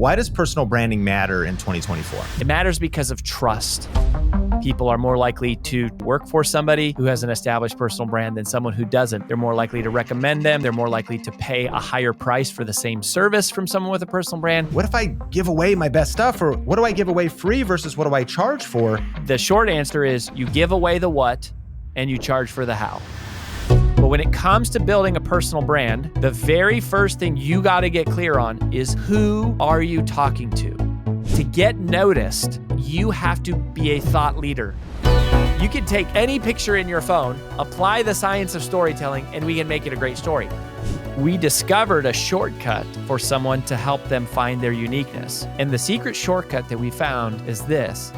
Why does personal branding matter in 2024? It matters because of trust. People are more likely to work for somebody who has an established personal brand than someone who doesn't. They're more likely to recommend them. They're more likely to pay a higher price for the same service from someone with a personal brand. What if I give away my best stuff, or what do I give away free versus what do I charge for? The short answer is you give away the what and you charge for the how. But when it comes to building a personal brand, the very first thing you got to get clear on is who are you talking to? To get noticed, you have to be a thought leader. You can take any picture in your phone, apply the science of storytelling, and we can make it a great story. We discovered a shortcut for someone to help them find their uniqueness. And the secret shortcut that we found is this.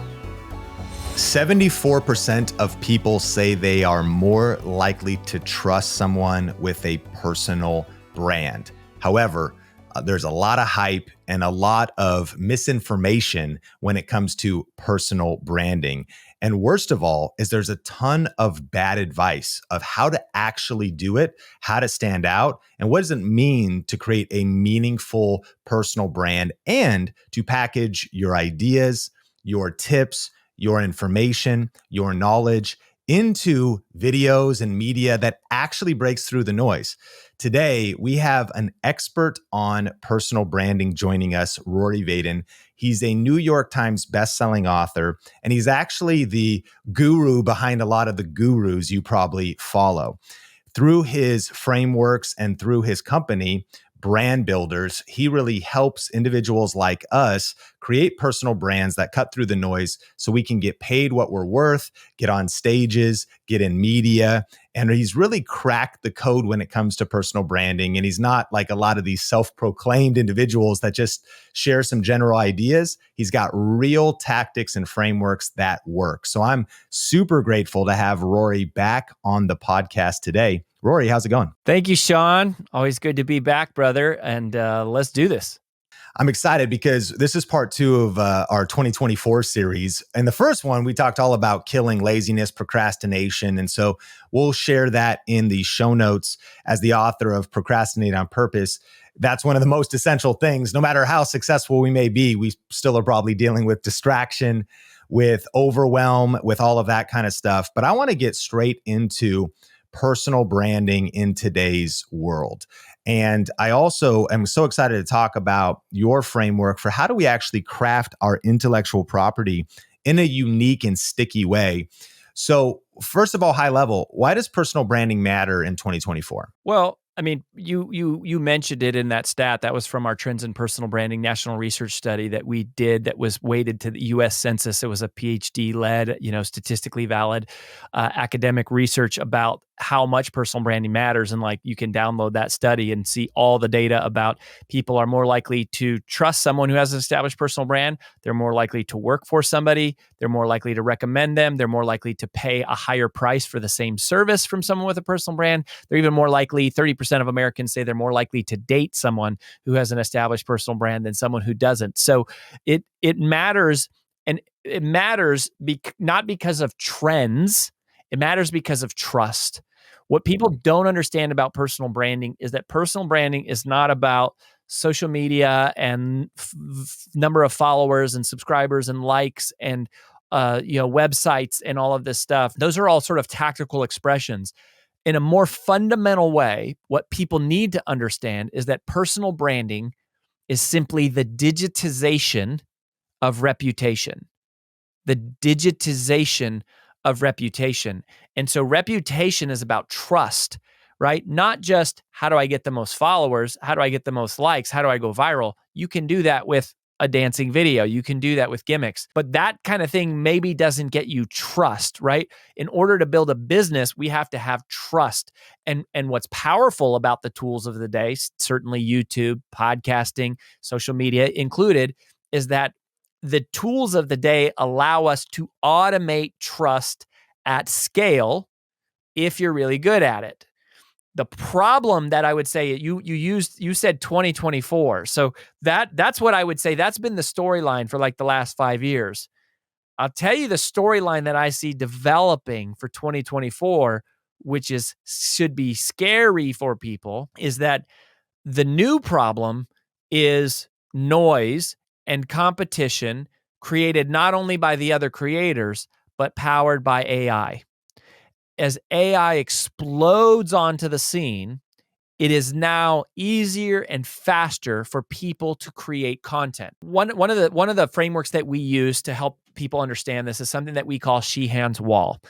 74% of people say they are more likely to trust someone with a personal brand. However, there's a lot of hype and a lot of misinformation when it comes to personal branding. And worst of all is there's a ton of bad advice of how to actually do it, how to stand out, and what does it mean to create a meaningful personal brand and to package your ideas, your tips, your information, your knowledge into videos and media that actually breaks through the noise. Today, we have an expert on personal branding joining us, Rory Vaden. He's a New York Times bestselling author, and he's actually the guru behind a lot of the gurus you probably follow. Through his frameworks and through his company, Brand Builders, he really helps individuals like us create personal brands that cut through the noise so we can get paid what we're worth, get on stages, get in media. And he's really cracked the code when it comes to personal branding. And he's not like a lot of these self-proclaimed individuals that just share some general ideas. He's got real tactics and frameworks that work. So I'm super grateful to have Rory back on the podcast today. Rory, how's it going? Thank you, Sean. Always good to be back, brother. And let's do this. I'm excited because this is part 2 of our 2024 series. And the first one, we talked all about killing laziness, procrastination. And so we'll share that in the show notes. As the author of Procrastinate on Purpose, that's one of the most essential things. No matter how successful we may be, we still are probably dealing with distraction, with overwhelm, with all of that kind of stuff. But I want to get straight into personal branding in today's world. And I also am so excited to talk about your framework for how do we actually craft our intellectual property in a unique and sticky way. So first of all, high level, why does personal branding matter in 2024? Well, I mean, you mentioned it in that stat. That was from our Trends in Personal Branding national research study that we did that was weighted to the U.S. Census. It was a PhD-led, statistically valid academic research about how much personal branding matters. And like you can download that study and see all the data about people are more likely to trust someone who has an established personal brand. They're more likely to work for somebody. They're more likely to recommend them. They're more likely to pay a higher price for the same service from someone with a personal brand. They're even more likely, 30% of Americans say they're more likely to date someone who has an established personal brand than someone who doesn't. So it matters, and it matters not because of trends. It matters because of trust. What people don't understand about personal branding is that personal branding is not about social media and number of followers and subscribers and likes and websites and all of this stuff. Those are all sort of tactical expressions. In a more fundamental way, what people need to understand is that personal branding is simply the digitization of reputation. The digitization of reputation. And so reputation is about trust, right? Not just how do I get the most followers? How do I get the most likes? How do I go viral? You can do that with a dancing video. You can do that with gimmicks, but that kind of thing maybe doesn't get you trust, right? In order to build a business, we have to have trust. And what's powerful about the tools of the day, certainly YouTube, podcasting, social media included, is that the tools of the day allow us to automate trust at scale if you're really good at it. The problem that I would say you said 2024. So that's what I would say. That's been the storyline for like the last 5 years. I'll tell you the storyline that I see developing for 2024, which should be scary for people, is that the new problem is noise and competition created not only by the other creators, but powered by AI. As AI explodes onto the scene, it is now easier and faster for people to create content. One of the frameworks that we use to help people understand this is something that we call Sheehan's Wall.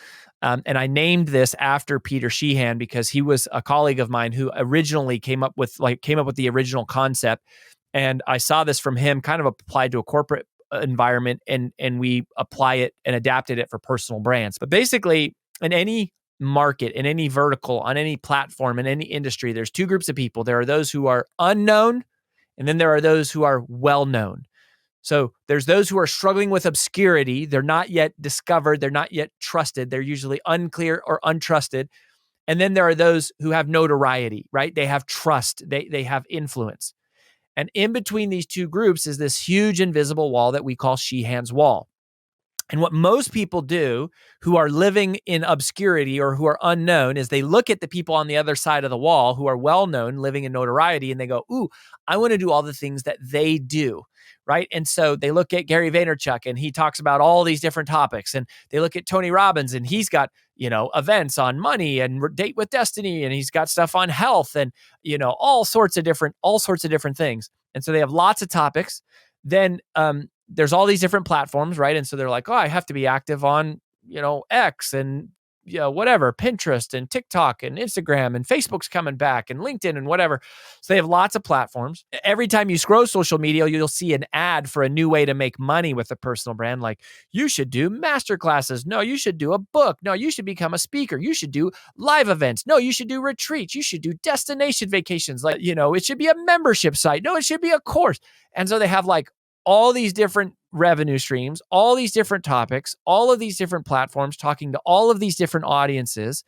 And I named this after Peter Sheehan because he was a colleague of mine who originally came up with the original concept. And I saw this from him kind of applied to a corporate environment, and we apply it and adapted it for personal brands. But basically, in any market, in any vertical, on any platform, in any industry, there's two groups of people. There are those who are unknown, and then there are those who are well known. So there's those who are struggling with obscurity. They're not yet discovered. They're not yet trusted. They're usually unclear or untrusted. And then there are those who have notoriety, right? They have trust. They have influence. And in between these two groups is this huge invisible wall that we call Sheehan's Wall. And what most people do who are living in obscurity or who are unknown is they look at the people on the other side of the wall who are well known, living in notoriety, and they go, ooh, I want to do all the things that they do, right? And so they look at Gary Vaynerchuk and he talks about all these different topics. And they look at Tony Robbins and he's got, events on money and Date with Destiny, and he's got stuff on health and, all sorts of different things. And so they have lots of topics. Then there's all these different platforms, right? And so they're like, oh, I have to be active on, X and, whatever, Pinterest and TikTok and Instagram, and Facebook's coming back, and LinkedIn and whatever. So they have lots of platforms. Every time you scroll social media, you'll see an ad for a new way to make money with a personal brand. Like, you should do masterclasses. No, you should do a book. No, you should become a speaker. You should do live events. No, you should do retreats. You should do destination vacations. Like, it should be a membership site. No, it should be a course. And so they have like all these different revenue streams, all these different topics, all of these different platforms, talking to all of these different audiences.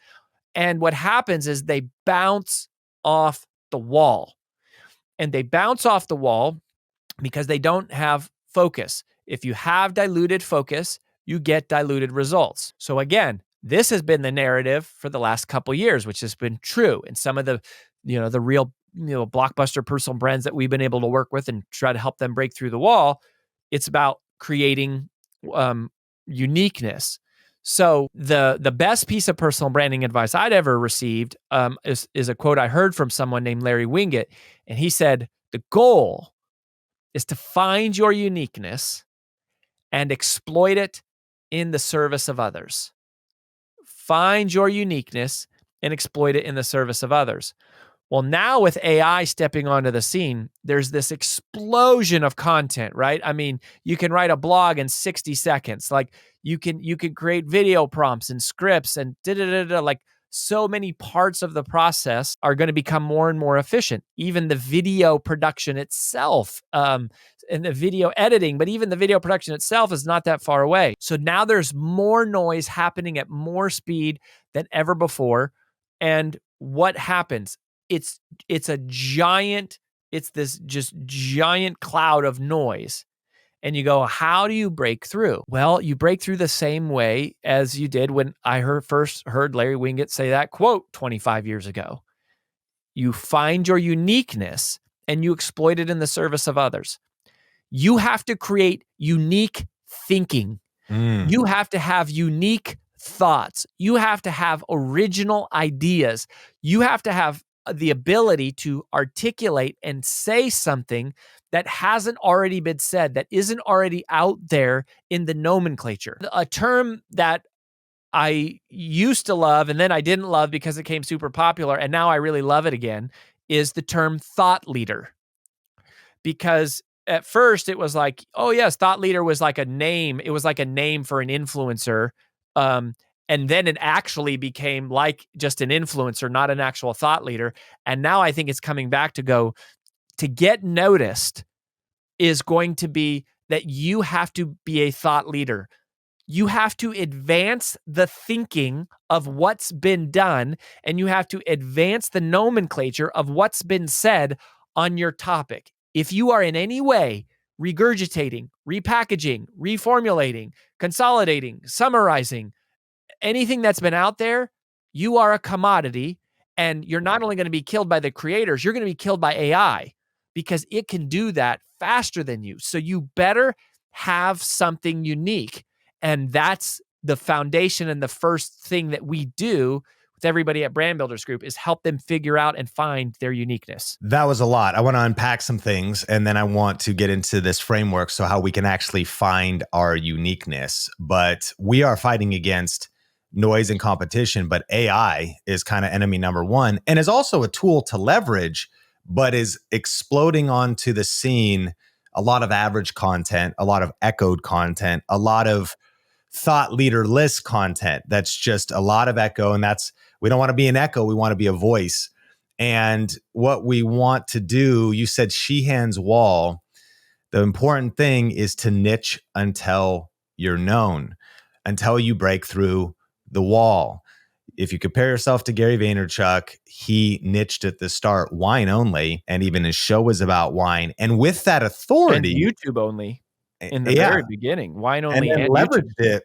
And what happens is they bounce off the wall. And they bounce off the wall because they don't have focus. If you have diluted focus, you get diluted results. So again, this has been the narrative for the last couple of years, which has been true. And some of the, the real blockbuster personal brands that we've been able to work with and try to help them break through the wall, it's about creating uniqueness. So the best piece of personal branding advice I'd ever received is a quote I heard from someone named Larry Winget. And he said, the goal is to find your uniqueness and exploit it in the service of others. Find your uniqueness and exploit it in the service of others. Well, now with AI stepping onto the scene, there's this explosion of content, right? I mean, you can write a blog in 60 seconds. Like you can create video prompts and scripts and like so many parts of the process are going to become more and more efficient. Even the video production itself, and the video editing, but even the video production itself is not that far away. So now there's more noise happening at more speed than ever before. And what happens? It's this just giant cloud of noise. And you go, how do you break through? Well, you break through the same way as you did when I first heard Larry Winget say that quote 25 years ago. You find your uniqueness and you exploit it in the service of others. You have to create unique thinking. You have to have unique thoughts. You have to have original ideas. You have to have the ability to articulate and say something that hasn't already been said, that isn't already out there in the nomenclature. A term that I used to love and then I didn't love because it became super popular, and now I really love it again, is the term thought leader. Because at first it was like, oh yes, thought leader was like a name. It was like a name for an influencer. And then it actually became like just an influencer, not an actual thought leader. And now I think it's coming back to get noticed is going to be that you have to be a thought leader. You have to advance the thinking of what's been done, and you have to advance the nomenclature of what's been said on your topic. If you are in any way regurgitating, repackaging, reformulating, consolidating, summarizing, anything that's been out there, you are a commodity, and you're not only going to be killed by the creators, you're going to be killed by AI, because it can do that faster than you. So you better have something unique. And that's the foundation and the first thing that we do with everybody at Brand Builders Group is help them figure out and find their uniqueness. That was a lot. I want to unpack some things and then I want to get into this framework, so how we can actually find our uniqueness. But we are fighting against noise and competition, but AI is kind of enemy number one and is also a tool to leverage, but is exploding onto the scene a lot of average content, a lot of echoed content, a lot of thought leader list content that's just a lot of echo. And we don't want to be an echo, we want to be a voice. And what we want to do, you said Sheehan's wall. The important thing is to niche until you're known, until you break through the wall. If you compare yourself to Gary Vaynerchuk, he niched at the start, wine only, and even his show was about wine. And with that authority, and YouTube only in the yeah, very beginning, wine and only then and leveraged YouTube. it.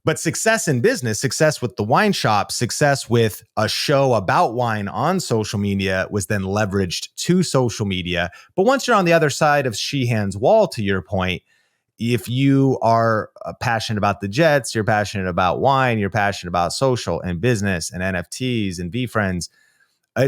But success in business, success with the wine shop, success with a show about wine on social media was then leveraged to social media. But once you're on the other side of Sheehan's wall, to your point, if you are passionate about the Jets, you're passionate about wine, you're passionate about social and business and NFTs and VFriends,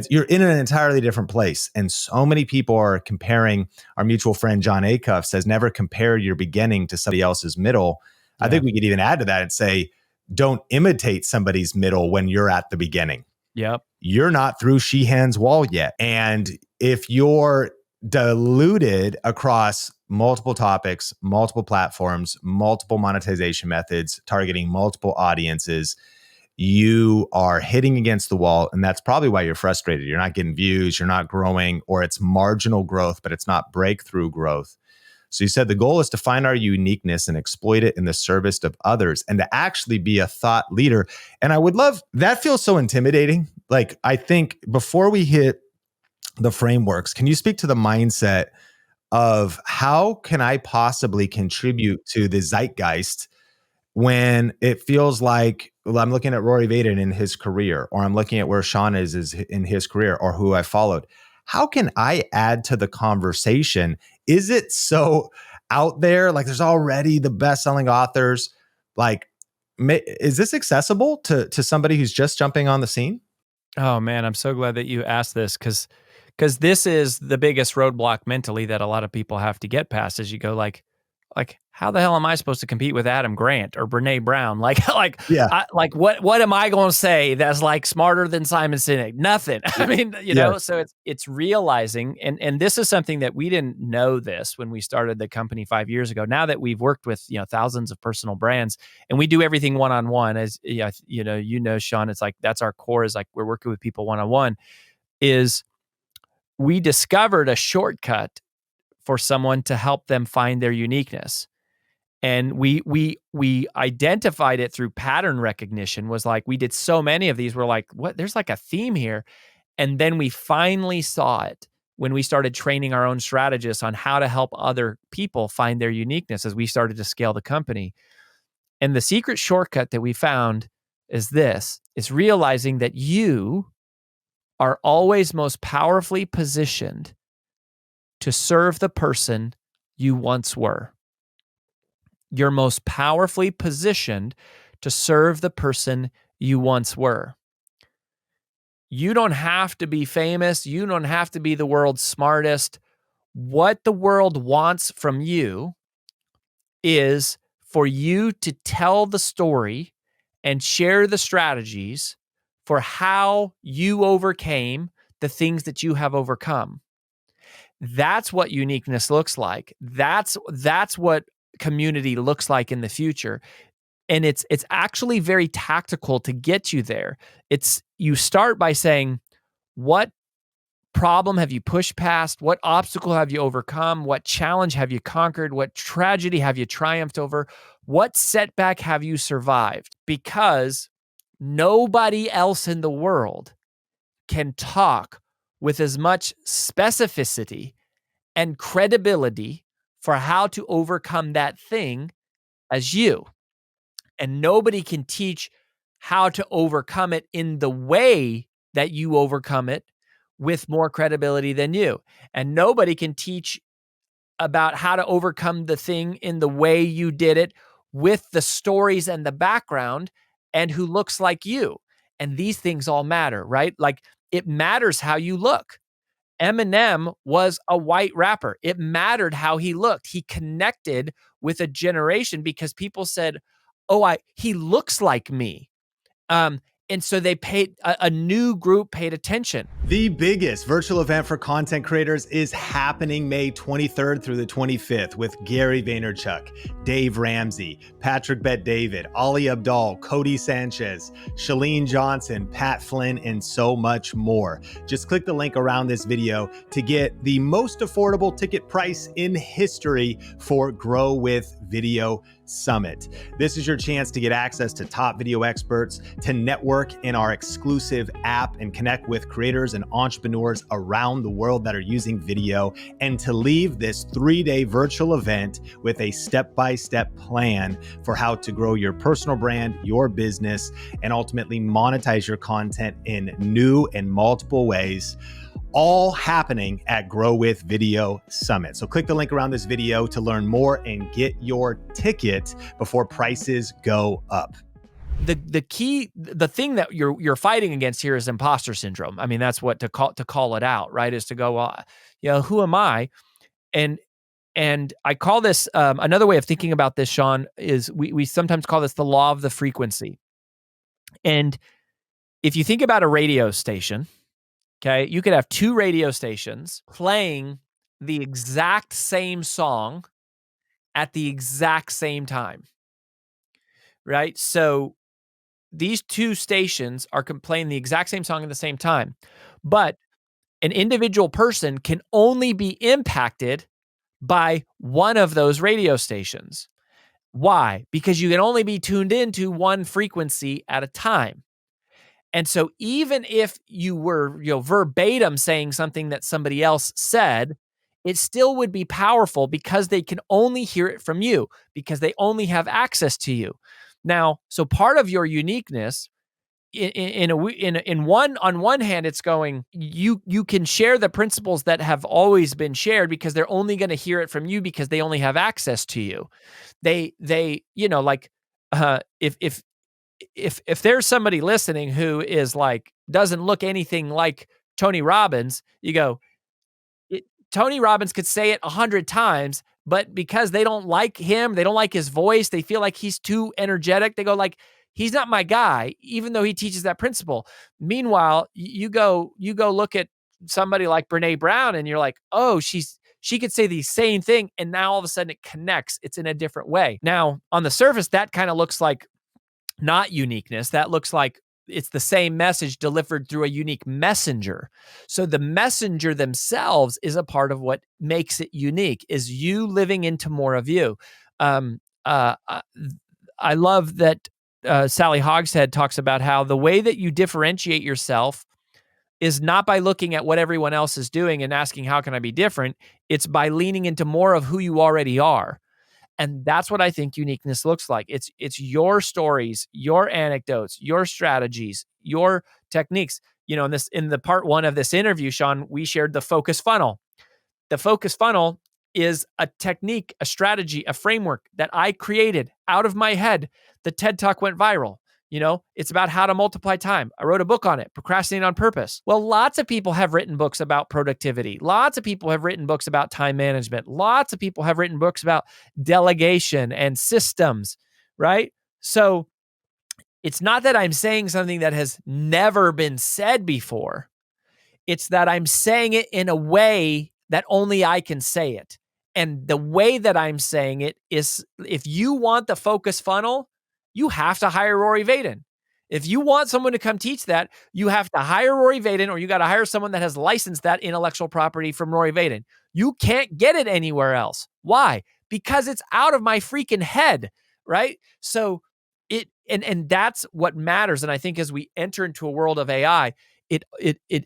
you're in an entirely different place. And so many people are comparing. Our mutual friend John Acuff says, never compare your beginning to somebody else's middle. Yeah. I think we could even add to that and say, don't imitate somebody's middle when you're at the beginning. Yep. You're not through Sheehan's wall yet. And if you're diluted across multiple topics, multiple platforms, multiple monetization methods, targeting multiple audiences, you are hitting against the wall. And that's probably why you're frustrated. You're not getting views, you're not growing, or it's marginal growth, but it's not breakthrough growth. So you said the goal is to find our uniqueness and exploit it in the service of others and to actually be a thought leader. And I would love, that feels so intimidating. Like, I think before we hit the frameworks, can you speak to the mindset of how can I possibly contribute to the zeitgeist when it feels like, well, I'm looking at Rory Vaden in his career, or I'm looking at where Sean is in his career, or who I followed? How can I add to the conversation? Is it so out there? Like, there's already the best-selling authors. Like, is this accessible to somebody who's just jumping on the scene? Oh man, I'm so glad that you asked this because this is the biggest roadblock mentally that a lot of people have to get past. As you go, like how the hell am I supposed to compete with Adam Grant or Brene Brown? Yeah. What am I going to say that's like smarter than Simon Sinek? Nothing. I mean, you know. So it's realizing, and this is something that we didn't know this when we started the company 5 years ago. Now that we've worked with thousands of personal brands, and we do everything one on one, as Sean, it's like that's our core. Is like we're working with people one on one. Is we discovered a shortcut for someone to help them find their uniqueness. And we identified it through pattern recognition. Was like, we did so many of these. We're like, what? There's like a theme here. And then we finally saw it when we started training our own strategists on how to help other people find their uniqueness as we started to scale the company. And the secret shortcut that we found is this: is realizing that you are always most powerfully positioned to serve the person you once were. You're most powerfully positioned to serve the person you once were. You don't have to be famous. You don't have to be the world's smartest. What the world wants from you is for you to tell the story and share the strategies for how you overcame the things that you have overcome. That's what uniqueness looks like. That's what community looks like in the future. And it's actually very tactical to get you there. You start by saying, what problem have you pushed past? What obstacle have you overcome? What challenge have you conquered? What tragedy have you triumphed over? What setback have you survived? Because nobody else in the world can talk with as much specificity and credibility for how to overcome that thing as you. And nobody can teach how to overcome it in the way that you overcome it with more credibility than you. And nobody can teach about how to overcome the thing in the way you did it with the stories and the background and who looks like you. And these things all matter, right? Like it matters how you look. Eminem was a white rapper. It mattered how he looked. He connected with a generation because people said, "Oh, he looks like me." And so they paid a new group paid attention. The biggest virtual event for content creators is happening May 23rd through the 25th with Gary Vaynerchuk, Dave Ramsey, Patrick Bet-David, Ali Abdaal, Cody Sanchez, Shalene Johnson, Pat Flynn, and so much more. Just click the link around this video to get the most affordable ticket price in history for Grow with Video Summit. This is your chance to get access to top video experts, to network in our exclusive app and connect with creators and entrepreneurs around the world that are using video, and to leave this 3-day virtual event with a step-by-step plan for how to grow your personal brand, your business, and ultimately monetize your content in new and multiple ways. All happening at Grow with Video Summit. So click the link around this video to learn more and get your ticket before prices go up. The key, the thing that you're fighting against here is imposter syndrome. I mean, that's what to call it out, right? Is to go, well, who am I? And I call this another way of thinking about this, Sean, is we sometimes call this the law of the frequency. And if you think about a radio station, okay, you could have 2 radio stations playing the exact same song at the exact same time, right? So these 2 stations are playing the exact same song at the same time, but an individual person can only be impacted by one of those radio stations. Why? Because you can only be tuned into one frequency at a time. And so even if you were, verbatim saying something that somebody else said, it still would be powerful because they can only hear it from you, because they only have access to you. Now, so part of your uniqueness on one hand, it's going, you can share the principles that have always been shared because they're only going to hear it from you because they only have access to you. They like if there's somebody listening who is like doesn't look anything like Tony Robbins, you go, Tony Robbins could say it 100 times, but because they don't like him, they don't like his voice, they feel like he's too energetic, they go like, he's not my guy, even though he teaches that principle. Meanwhile, you go look at somebody like Brene Brown and you're like, oh, she could say the same thing, and now all of a sudden it connects. It's in a different way. Now, on the surface, that kind of looks like not uniqueness. That looks like it's the same message delivered through a unique messenger. So the messenger themselves is a part of what makes it unique, is you living into more of you. I love that Sally Hogshead talks about how the way that you differentiate yourself is not by looking at what everyone else is doing and asking, how can I be different? It's by leaning into more of who you already are. And that's what I think uniqueness looks like. It's your stories, your anecdotes, your strategies, your techniques. In the part 1 of this interview, Sean, we shared the focus funnel. The focus funnel is a technique, a strategy, a framework that I created out of my head. The TED Talk went viral. It's about how to multiply time. I wrote a book on it, Procrastinate on Purpose. Well, lots of people have written books about productivity. Lots of people have written books about time management. Lots of people have written books about delegation and systems, right? So it's not that I'm saying something that has never been said before. It's that I'm saying it in a way that only I can say it. And the way that I'm saying it is, if you want the focus funnel, you have to hire Rory Vaden. If you want someone to come teach that, you have to hire Rory Vaden, or you got to hire someone that has licensed that intellectual property from Rory Vaden. You can't get it anywhere else. Why? Because it's out of my freaking head, right? So and that's what matters. And I think as we enter into a world of AI, it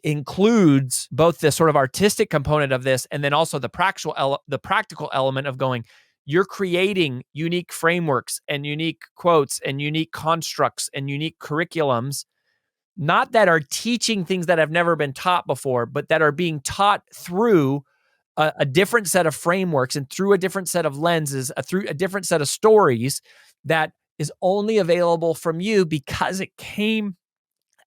includes both the sort of artistic component of this, and then also the practical element of going, you're creating unique frameworks and unique quotes and unique constructs and unique curriculums not that are teaching things that have never been taught before, but that are being taught through a different set of frameworks and through a different set of lenses, through a different set of stories that is only available from you because it came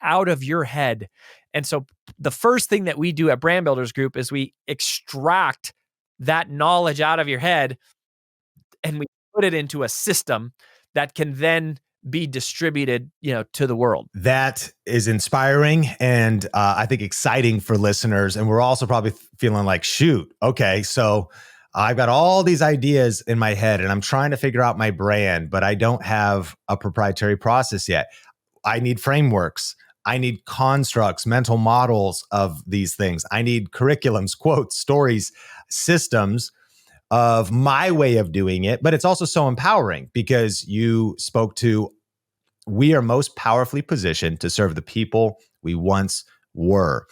out of your head. And so the first thing that we do at Brand Builders Group is we extract that knowledge out of your head and we put it into a system that can then be distributed, to the world. That is inspiring and I think exciting for listeners. And we're also probably feeling like, shoot, okay, so I've got all these ideas in my head and I'm trying to figure out my brand, but I don't have a proprietary process yet. I need frameworks. I need constructs, mental models of these things. I need curriculums, quotes, stories, systems of my way of doing it. But it's also so empowering because you spoke to, we are most powerfully positioned to serve the people we once were.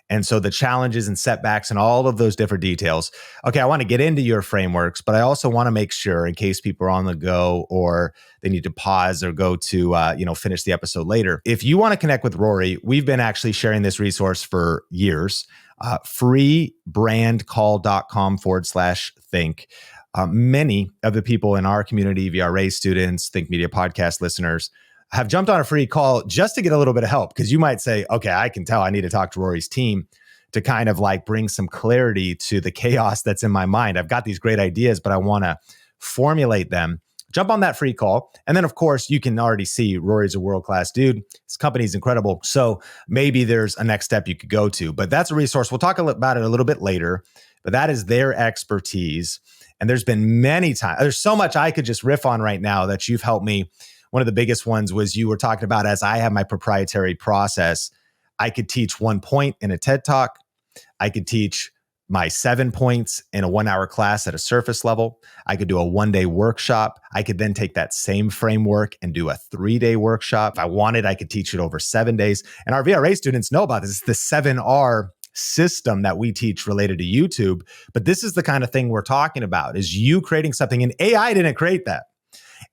And so the challenges and setbacks and all of those different details. Okay, I want to get into your frameworks, but I also want to make sure in case people are on the go or they need to pause or go to finish the episode later. If you want to connect with Rory, we've been actually sharing this resource for years. freebrandcall.com/think. Many of the people in our community, VRA students, Think Media podcast listeners, have jumped on a free call just to get a little bit of help. Because you might say, okay, I can tell I need to talk to Rory's team to kind of like bring some clarity to the chaos that's in my mind. I've got these great ideas, but I want to formulate them. Jump on that free call. And then, of course, you can already see Rory's a world-class dude. His company's incredible. So maybe there's a next step you could go to. But that's a resource. We'll talk about it a little bit later. But that is their expertise. And there's been many times. There's so much I could just riff on right now that you've helped me. One of the biggest ones was you were talking about, as I have my proprietary process, I could teach 1 point in a TED Talk. I could teach my 7 points in a 1-hour class at a surface level. I could do a 1-day workshop. I could then take that same framework and do a 3-day workshop. If I wanted, I could teach it over 7 days. And our VRA students know about this. It's the 7R system that we teach related to YouTube. But this is the kind of thing we're talking about, is you creating something. And AI didn't create that.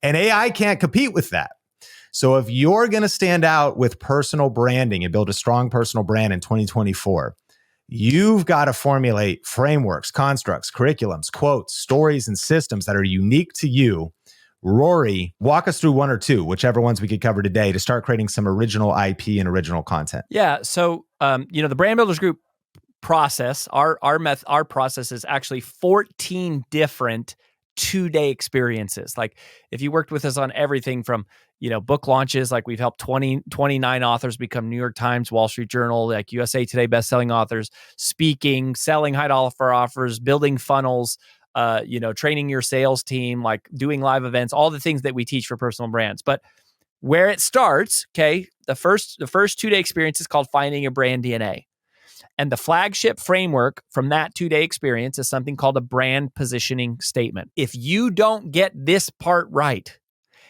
And AI can't compete with that. So if you're going to stand out with personal branding and build a strong personal brand in 2024, you've got to formulate frameworks, constructs, curriculums, quotes, stories, and systems that are unique to you. Rory, walk us through one or two, whichever ones we could cover today, to start creating some original IP and original content. Yeah. So, the Brand Builders Group process, our process is actually 14 different 2-day experiences. Like if you worked with us on everything from, book launches, like we've helped 29 authors become New York Times, Wall Street Journal, like USA Today bestselling authors, speaking, selling high dollar offers, building funnels, training your sales team, like doing live events, all the things that we teach for personal brands. But where it starts, okay, the first 2-day experience is called Finding Your Brand DNA. And the flagship framework from that 2-day experience is something called a brand positioning statement. If you don't get this part right,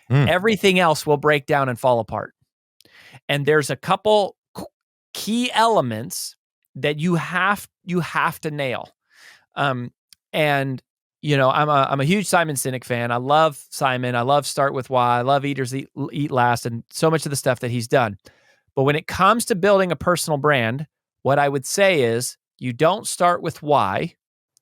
everything else will break down and fall apart. And there's a couple key elements that you have to nail. I'm a huge Simon Sinek fan. I love Simon. I love Start With Why. I love Eaters Eat Last, and so much of the stuff that he's done. But when it comes to building a personal brand, what I would say is you don't start with why,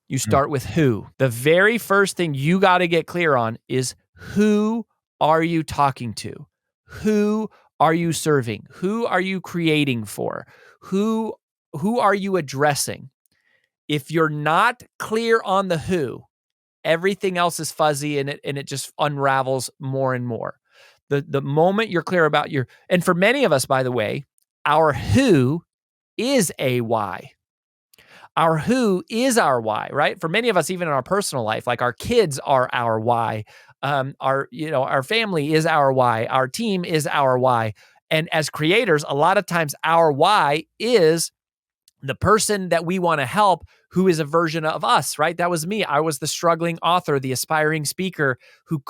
you start with who. The very first thing you got to get clear on is, who are you talking to? Who are you serving? Who are you creating for? Who are you addressing? If you're not clear on the who, everything else is fuzzy and it just unravels more and more. The moment you're clear about and for many of us, by the way, our who is a why. Our who is our why, right? For many of us, even in our personal life, like our kids are our why. Our family is our why. Our team is our why. And as creators, a lot of times our why is the person that we want to help, who is a version of us, right? That was me. I was the struggling author, the aspiring speaker who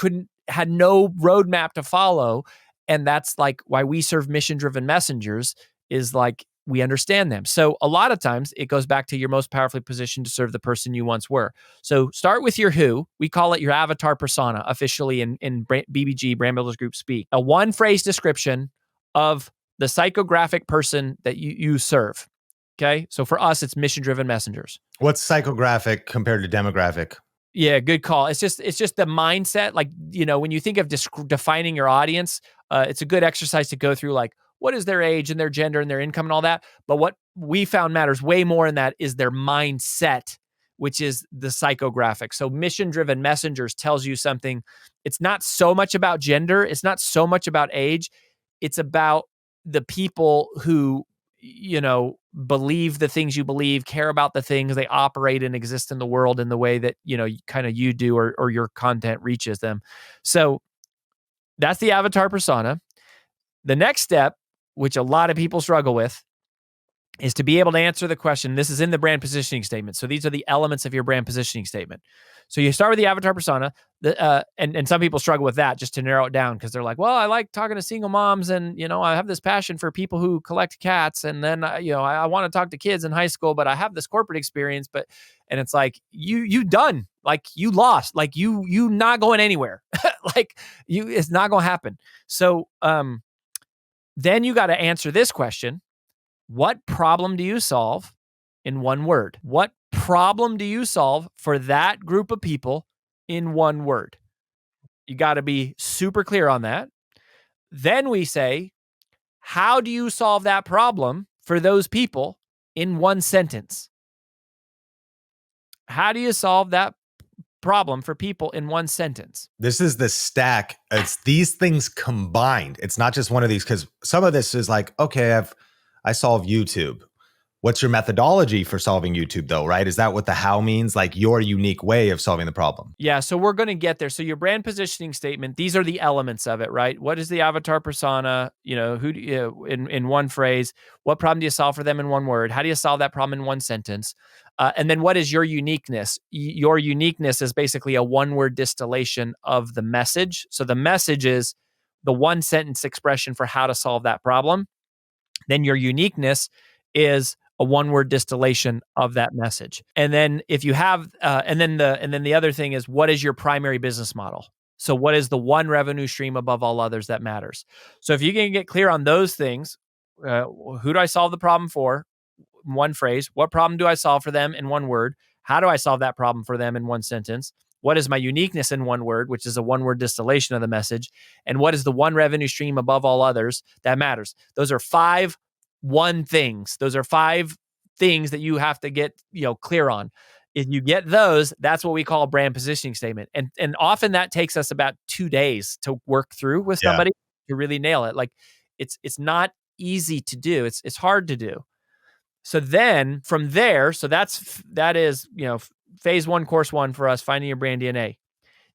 had no roadmap to follow. And that's like why we serve mission-driven messengers, is like we understand them. So a lot of times it goes back to your most powerfully positioned to serve the person you once were. So start with your who. We call it your avatar persona officially in BBG, Brand Builders Group speak. A 1-phrase description of the psychographic person that you serve. Okay. So for us, it's mission-driven messengers. What's psychographic compared to demographic? Yeah, good call. It's just the mindset. Like, when you think of defining your audience, it's a good exercise to go through, like, what is their age and their gender and their income and all that. But what we found matters way more in that is their mindset, which is the psychographic. So mission-driven messengers tells you something. It's not so much about gender. It's not so much about age. It's about the people who, believe the things you believe, care about the things, they operate and exist in the world in the way that, you do, or your content reaches them. So that's the avatar persona. The next step, which a lot of people struggle with, is to be able to answer the question. This is in the brand positioning statement. So these are the elements of your brand positioning statement. So you start with the avatar persona, and some people struggle with that, just to narrow it down, because they're like, well, I like talking to single moms, and I have this passion for people who collect cats, and then I want to talk to kids in high school, but I have this corporate experience, and it's like you done, like you lost, like you not going anywhere, like it's not going to happen. So then you got to answer this question. What problem do you solve in one word? What problem do you solve for that group of people in one word? You got to be super clear on that. Then we say, how do you solve that problem for those people in one sentence? How do you solve that problem for people in one sentence? This is the stack. It's these things combined. It's not just one of these, because some of this is like, okay, I solve YouTube. What's your methodology for solving YouTube, though, right? Is that what the how means? Like your unique way of solving the problem? Yeah, so we're going to get there. So your brand positioning statement, these are the elements of it, right? What is the avatar persona? Who do you, in one phrase? What problem do you solve for them in one word? How do you solve that problem in one sentence? And then what is your uniqueness? Your uniqueness is basically a one-word distillation of the message. So the message is the one-sentence expression for how to solve that problem. Then your uniqueness is a one-word distillation of that message. And then if you have, and then the other thing is, what is your primary business model? So what is the one revenue stream above all others that matters? So if you can get clear on those things, who do I solve the problem for? One phrase. What problem do I solve for them in one word? How do I solve that problem for them in one sentence? What is my uniqueness in one word, which is a one-word distillation of the message? And what is the one revenue stream above all others that matters? Those are 5 things. Those are 5 things that you have to get, clear on. If you get those, that's what we call a brand positioning statement. And often that takes us about 2 days to work through with somebody to really nail it. Like it's not easy to do. It's hard to do. So then from there, that is, phase 1, course 1 for us, finding your brand DNA.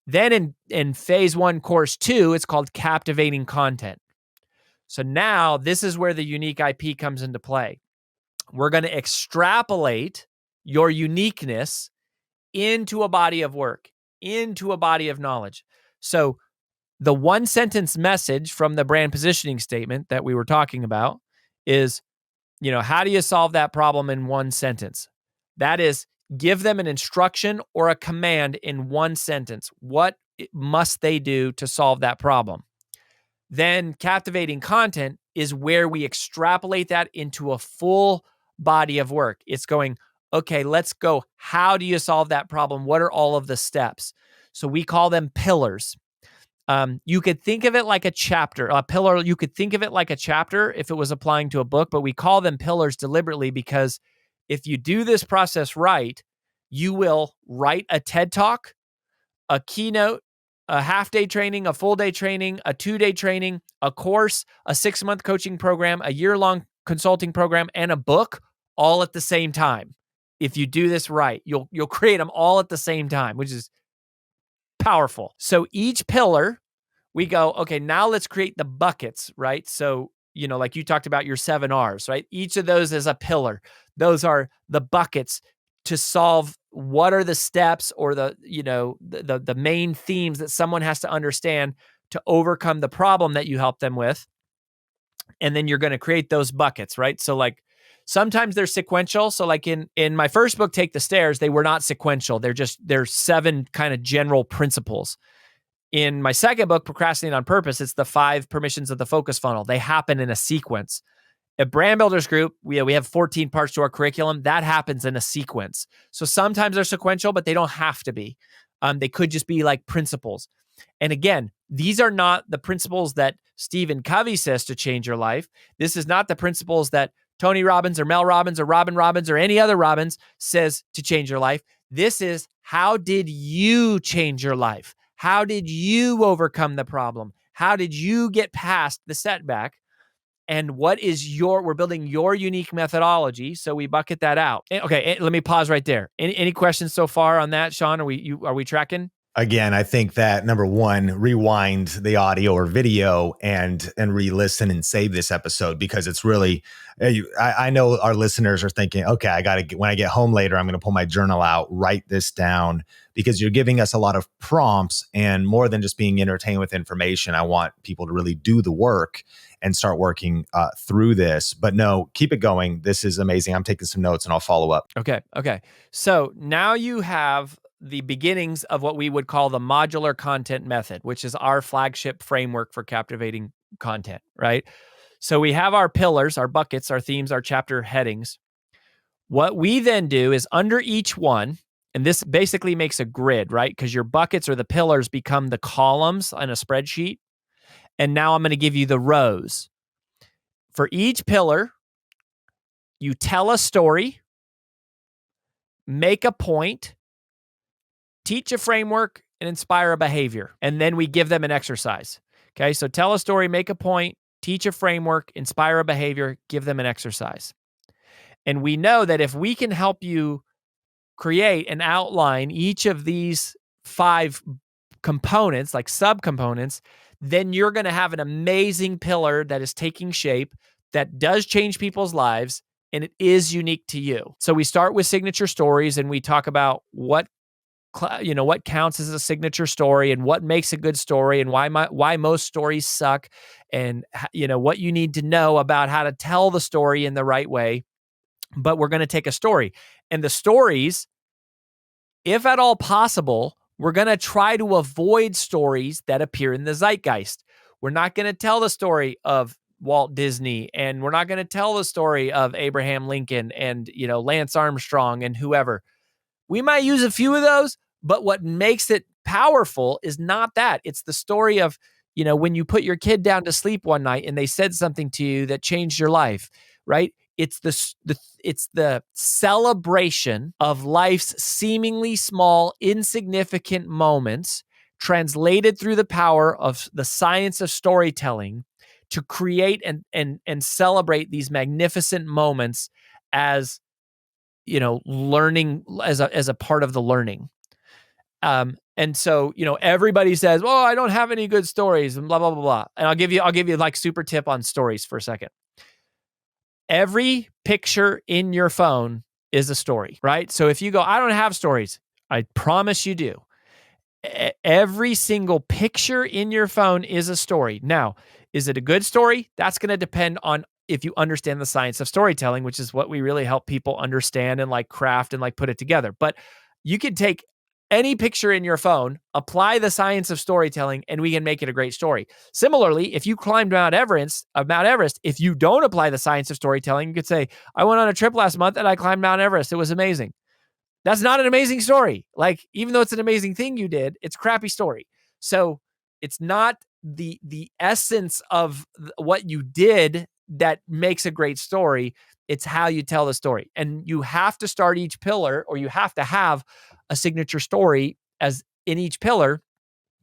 Then in phase 1, course 2, it's called captivating content. So now this is where the unique IP comes into play. We're going to extrapolate your uniqueness into a body of work, into a body of knowledge. So the one sentence message from the brand positioning statement that we were talking about is, how do you solve that problem in one sentence? That is, give them an instruction or a command in one sentence. What must they do to solve that problem? Then captivating content is where we extrapolate that into a full body of work. It's going, okay, let's go. How do you solve that problem? What are all of the steps? So we call them pillars. You could think of it like a chapter. A pillar, you could think of it like a chapter if it was applying to a book, but we call them pillars deliberately because if you do this process right, you will write a TED Talk, a keynote, a half-day training, a full-day training, a 2-day training, a course, a 6-month coaching program, a year-long consulting program, and a book all at the same time. If you do this right, you'll create them all at the same time, which is powerful. So each pillar, we go, okay, now let's create the buckets, right? So, like you talked about your 7 R's, right? Each of those is a pillar. Those are the buckets to solve what are the steps or the main themes that someone has to understand to overcome the problem that you help them with. And then you're going to create those buckets, right? So like sometimes they're sequential. So like in my first book, Take the Stairs, they were not sequential. They're 7 kind of general principles. In my second book, Procrastinate on Purpose, it's the 5 permissions of the focus funnel. They happen in a sequence. At Brand Builders Group, we have 14 parts to our curriculum. That happens in a sequence. So sometimes they're sequential, but they don't have to be. They could just be like principles. And again, these are not the principles that Stephen Covey says to change your life. This is not the principles that Tony Robbins or Mel Robbins or Robin Robbins or any other Robbins says to change your life. This is, how did you change your life? How did you overcome the problem? How did you get past the setback? And what is we're building your unique methodology. So we bucket that out. Okay, let me pause right there. Any questions so far on that, Sean? Are we tracking? Again, I think that number one, rewind the audio or video and re-listen and save this episode, because it's really, I know our listeners are thinking, okay, when I get home later, I'm going to pull my journal out, write this down, because you're giving us a lot of prompts, and more than just being entertained with information, I want people to really do the work and start working through this. But no, keep it going. This is amazing. I'm taking some notes and I'll follow up. Okay. So now you have the beginnings of what we would call the modular content method, which is our flagship framework for captivating content, right? So we have our pillars, our buckets, our themes, our chapter headings. What we then do is under each one, and this basically makes a grid, right? Because your buckets or the pillars become the columns on a spreadsheet. And now I'm going to give you the rows. For each pillar, you tell a story, make a point, teach a framework, and inspire a behavior. And then we give them an exercise. Okay, so tell a story, make a point, teach a framework, inspire a behavior, give them an exercise. And we know that if we can help you create and outline each of these 5 components, like subcomponents, then you're going to have an amazing pillar that is taking shape, that does change people's lives, and it is unique to you. So we start with signature stories, and we talk about what counts as a signature story and what makes a good story, and why most stories suck, and what you need to know about how to tell the story in the right way. But we're going to take a story, and the stories, if at all possible, we're going to try to avoid stories that appear in the zeitgeist. We're not going to tell the story of Walt Disney, and we're not going to tell the story of Abraham Lincoln and, Lance Armstrong and whoever. We might use a few of those, but what makes it powerful is not that. It's the story of, when you put your kid down to sleep one night and they said something to you that changed your life, right? It's the celebration of life's seemingly small, insignificant moments translated through the power of the science of storytelling to create and celebrate these magnificent moments as, learning as a part of the learning. And so, everybody says, "Oh, I don't have any good stories," and blah, blah, blah, blah. And I'll give you like super tip on stories for a second. Every picture in your phone is a story, right? So if you go, "I don't have stories," I promise you do. Every single picture in your phone is a story. Now, is it a good story? That's going to depend on if you understand the science of storytelling, which is what we really help people understand and like craft and like put it together. But you can take any picture in your phone, apply the science of storytelling, and we can make it a great story. Similarly, if you climbed Mount Everest, if you don't apply the science of storytelling, you could say, "I went on a trip last month and I climbed Mount Everest. It was amazing." That's not an amazing story. Like, even though it's an amazing thing you did, it's a crappy story. So it's not the essence of what you did that makes a great story. It's how you tell the story. And you have to start each pillar, or you have to have a signature story as in each pillar,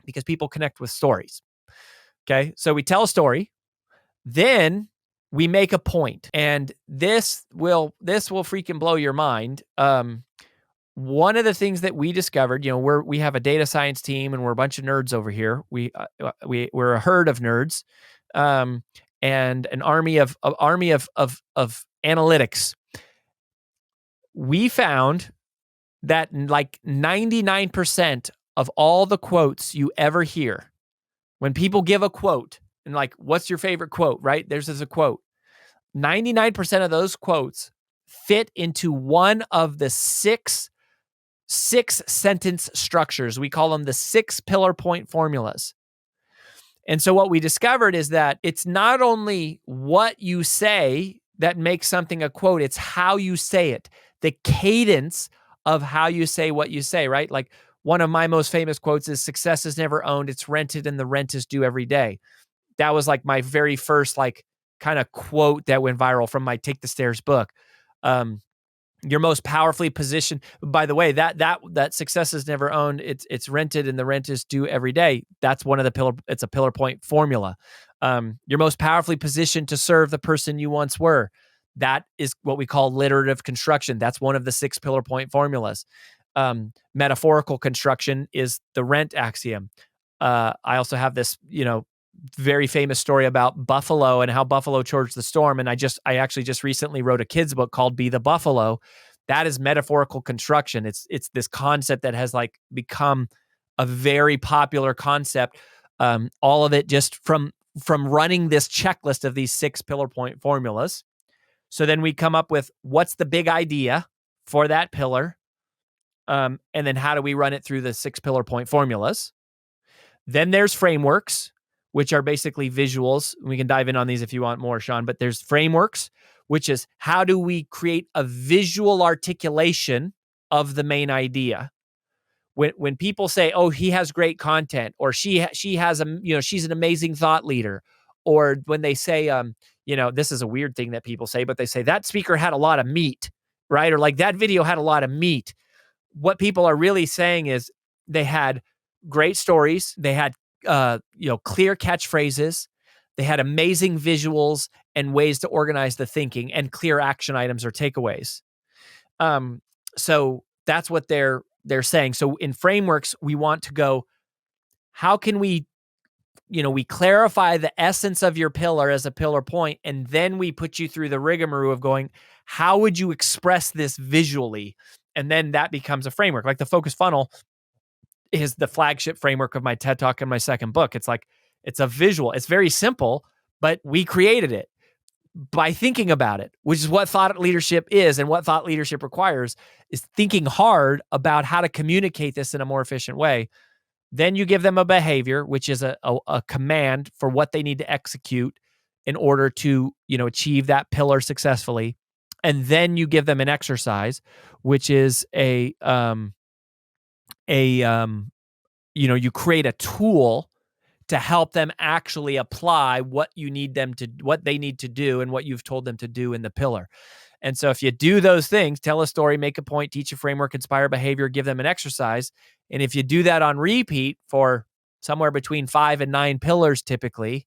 because people connect with stories. Okay. So we tell a story, then we make a point, and this will freaking blow your mind. One of the things that we discovered, we have a data science team, and we're a bunch of nerds over here. We're a herd of nerds, and an army of analytics. We found that like 99% of all the quotes you ever hear, when people give a quote, and like, "What's your favorite quote?" Right? There's a quote. 99% of those quotes fit into one of the 6 6-sentence structures. We call them the 6 pillar point formulas. And so what we discovered is that it's not only what you say that makes something a quote, it's how you say it, the cadence of how you say what you say, right? Like one of my most famous quotes is success is never owned, it's rented and the rent is due every day. That was like my very first like kind of quote that went viral from my Take the Stairs book. Your most powerfully positioned, by the way, that success is never owned, it's rented and the rent is due every day. That's one of the it's a pillar point formula. You're most powerfully positioned to serve the person you once were. That is what we call literative construction. That's one of the 6 pillar point formulas. Metaphorical construction is the rent axiom. I also have this, very famous story about Buffalo and how Buffalo charged the storm. And I actually just recently wrote a kid's book called Be the Buffalo. That is metaphorical construction. It's this concept that has like become a very popular concept. All of it just from running this checklist of these 6 pillar point formulas. So then we come up with what's the big idea for that pillar. And then how do we run it through the 6 pillar point formulas? Then there's frameworks, which are basically visuals. We can dive in on these if you want more, Sean, but there's frameworks, which is how do we create a visual articulation of the main idea? When people say, "Oh, he has great content," or she has she's an amazing thought leader, or when they say, this is a weird thing that people say, but they say that speaker had a lot of meat, right? Or like that video had a lot of meat. What people are really saying is they had great stories, they had clear catchphrases, they had amazing visuals and ways to organize the thinking and clear action items or takeaways. So that's what they're saying. So in frameworks, we want to go, how can we clarify the essence of your pillar as a pillar point, and then we put you through the rigmarole of going, how would you express this visually? And then that becomes a framework. Like the focus funnel is the flagship framework of my TED Talk and my second book. It's like, it's a visual. It's very simple, but we created it by thinking about it, which is what thought leadership is and what thought leadership requires, is thinking hard about how to communicate this in a more efficient way. Then you give them a behavior, which is a command for what they need to execute in order to, achieve that pillar successfully. And then you give them an exercise, which is you create a tool to help them actually apply what they need to do and what you've told them to do in the pillar. And so if you do those things, tell a story, make a point, teach a framework, inspire behavior, give them an exercise. And if you do that on repeat for somewhere between 5 and 9 pillars, typically,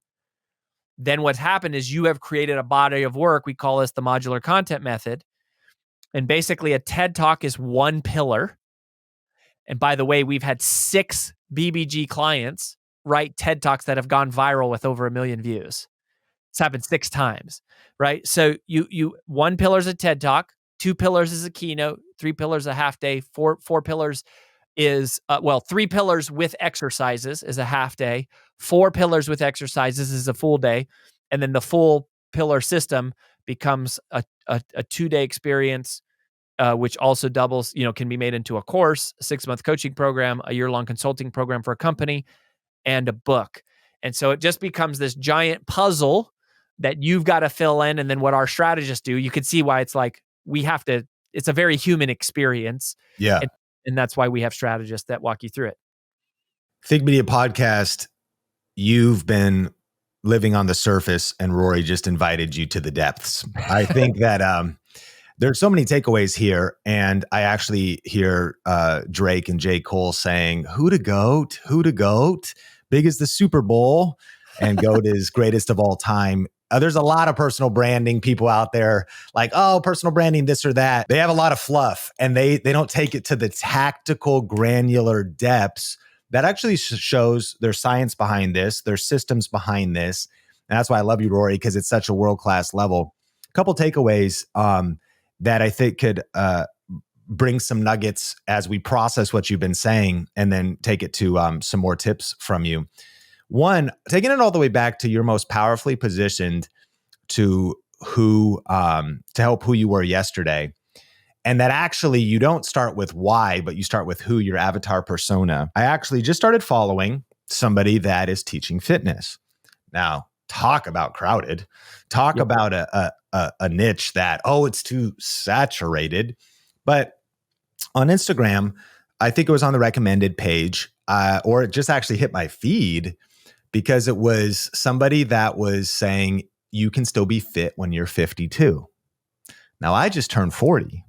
then what's happened is you have created a body of work. We call this the modular content method. And basically a TED Talk is one pillar. And by the way, we've had 6 BBG clients write TED Talks that have gone viral with over 1 million views. It's happened 6 times, right? So you 1 pillar is a TED Talk, 2 pillars is a keynote, 3 pillars a half day, 4 pillars is 3 pillars with exercises is a half day, 4 pillars with exercises is a full day, and then the full pillar system becomes a 2-day experience, which also doubles, can be made into a course, a 6-month coaching program, a year-long consulting program for a company, and a book. And so it just becomes this giant puzzle that you've got to fill in. And then what our strategists do, you can see why it's like it's a very human experience. Yeah. And that's why we have strategists that walk you through it. Think Media Podcast, you've been living on the surface and Rory just invited you to the depths. I think that there's so many takeaways here. And I actually hear Drake and J. Cole saying, who to goat, big as the Super Bowl, and GOAT is greatest of all time. There's a lot of personal branding people out there like, oh, personal branding, this or that. They have a lot of fluff and they don't take it to the tactical, granular depths that actually shows there's science behind this, there's systems behind this. And that's why I love you, Rory, because it's such a world-class level. A couple takeaways that I think could bring some nuggets as we process what you've been saying and then take it to some more tips from you. One, taking it all the way back to your most powerfully positioned to help who you were yesterday. And that actually you don't start with why, but you start with who, your avatar persona. I actually just started following somebody that is teaching fitness. Now, talk about crowded, talk about a niche that, it's too saturated. But on Instagram, I think it was on the recommended page, or it just actually hit my feed because it was somebody that was saying you can still be fit when you're 52. Now, I just turned 40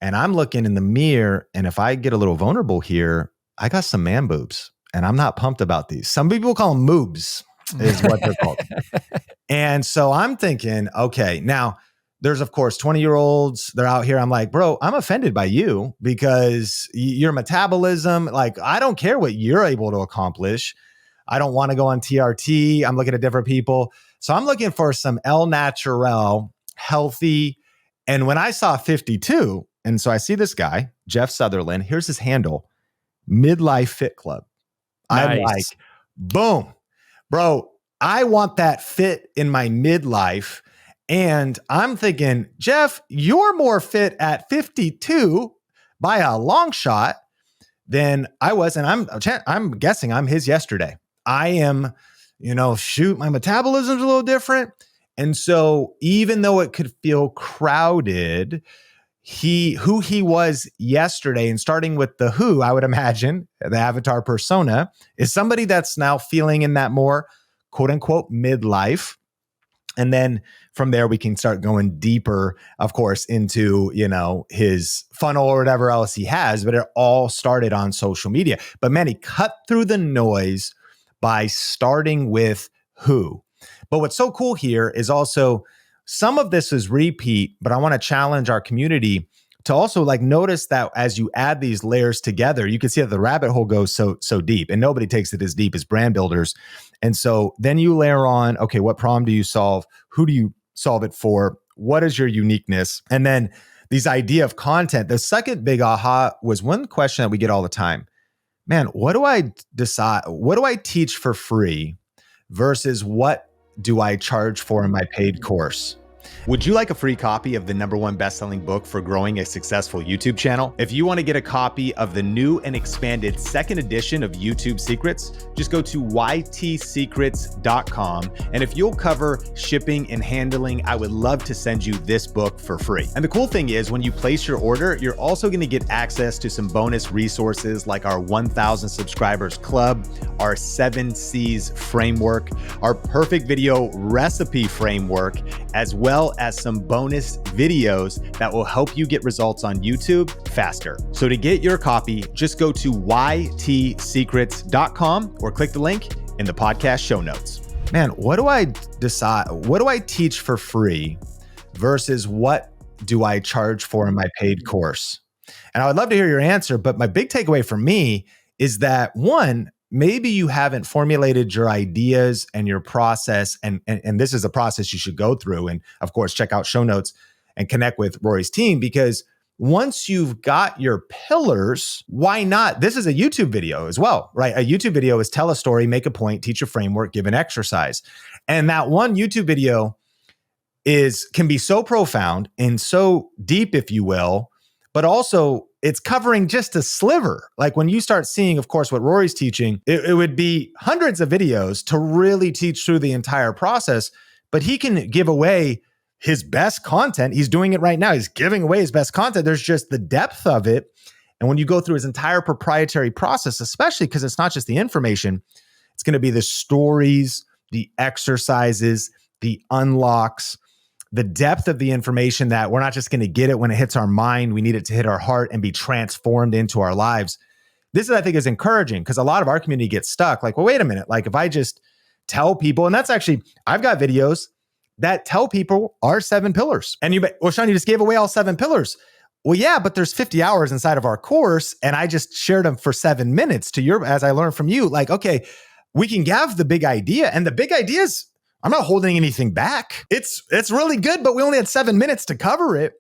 and I'm looking in the mirror. And if I get a little vulnerable here, I got some man boobs and I'm not pumped about these. Some people call them moobs is what they're called. And so I'm thinking, okay, now there's of course 20-year-olds, they're out here. I'm like, bro, I'm offended by you because your metabolism, like, I don't care what you're able to accomplish. I don't want to go on TRT. I'm looking at different people. So I'm looking for some El Natural, healthy. And when I saw 52, and so I see this guy, Jeff Sutherland, here's his handle, Midlife Fit Club. Nice. I'm like, boom, bro, I want that fit in my midlife. And I'm thinking, Jeff, you're more fit at 52 by a long shot than I was. And I'm guessing I'm his yesterday. I am, my metabolism's a little different. And so even though it could feel crowded, who he was yesterday, and starting with the who, I would imagine the avatar persona is somebody that's now feeling in that more quote unquote midlife. And then from there, we can start going deeper, of course, into, his funnel or whatever else he has. But it all started on social media. But man, he cut through the noise by starting with who. But what's so cool here is also some of this is repeat, but I want to challenge our community to also notice that as you add these layers together, you can see that the rabbit hole goes so deep, and nobody takes it as deep as brand builders. And so then you layer on, okay, what problem do you solve? Who do you solve it for? What is your uniqueness? And then these idea of content. The second big aha was one question that we get all the time. Man, what do I decide? What do I teach for free versus what do I charge for in my paid course? Would you like a free copy of the #1 best-selling book for growing a successful YouTube channel? If you want to get a copy of the new and expanded second edition of YouTube Secrets, just go to ytsecrets.com. And if you'll cover shipping and handling, I would love to send you this book for free. And the cool thing is when you place your order, you're also going to get access to some bonus resources like our 1,000 subscribers club, our 7 C's framework, our perfect video recipe framework, as well as some bonus videos that will help you get results on YouTube faster. So to get your copy, just go to ytsecrets.com or click the link in the podcast show notes. Man, what do I decide? What do I teach for free versus what do I charge for in my paid course? And I would love to hear your answer, but my big takeaway for me is that one, maybe you haven't formulated your ideas and your process, and this is a process you should go through. And of course, check out show notes and connect with Rory's team, because once you've got your pillars, why not? This is a YouTube video as well, right? A YouTube video is tell a story, make a point, teach a framework, give an exercise. And that one YouTube video can be so profound and so deep, if you will, but also it's covering just a sliver. Like when you start seeing, of course, what Rory's teaching, it would be hundreds of videos to really teach through the entire process, but he can give away his best content. He's doing it right now. He's giving away his best content. There's just the depth of it. And when you go through his entire proprietary process, especially because it's not just the information, it's going to be the stories, the exercises, the unlocks, the depth of the information that we're not just going to get it when it hits our mind. We need it to hit our heart and be transformed into our lives. This, I think, is encouraging because a lot of our community gets stuck. Like, well, wait a minute. Like if I just tell people, and that's actually, I've got videos that tell people our 7 pillars. And Sean, you just gave away all 7 pillars. Well, yeah, but there's 50 hours inside of our course. And I just shared them for 7 minutes as I learned from you, like, okay, we can have the big idea, and the big idea is, I'm not holding anything back. It's really good, but we only had 7 minutes to cover it.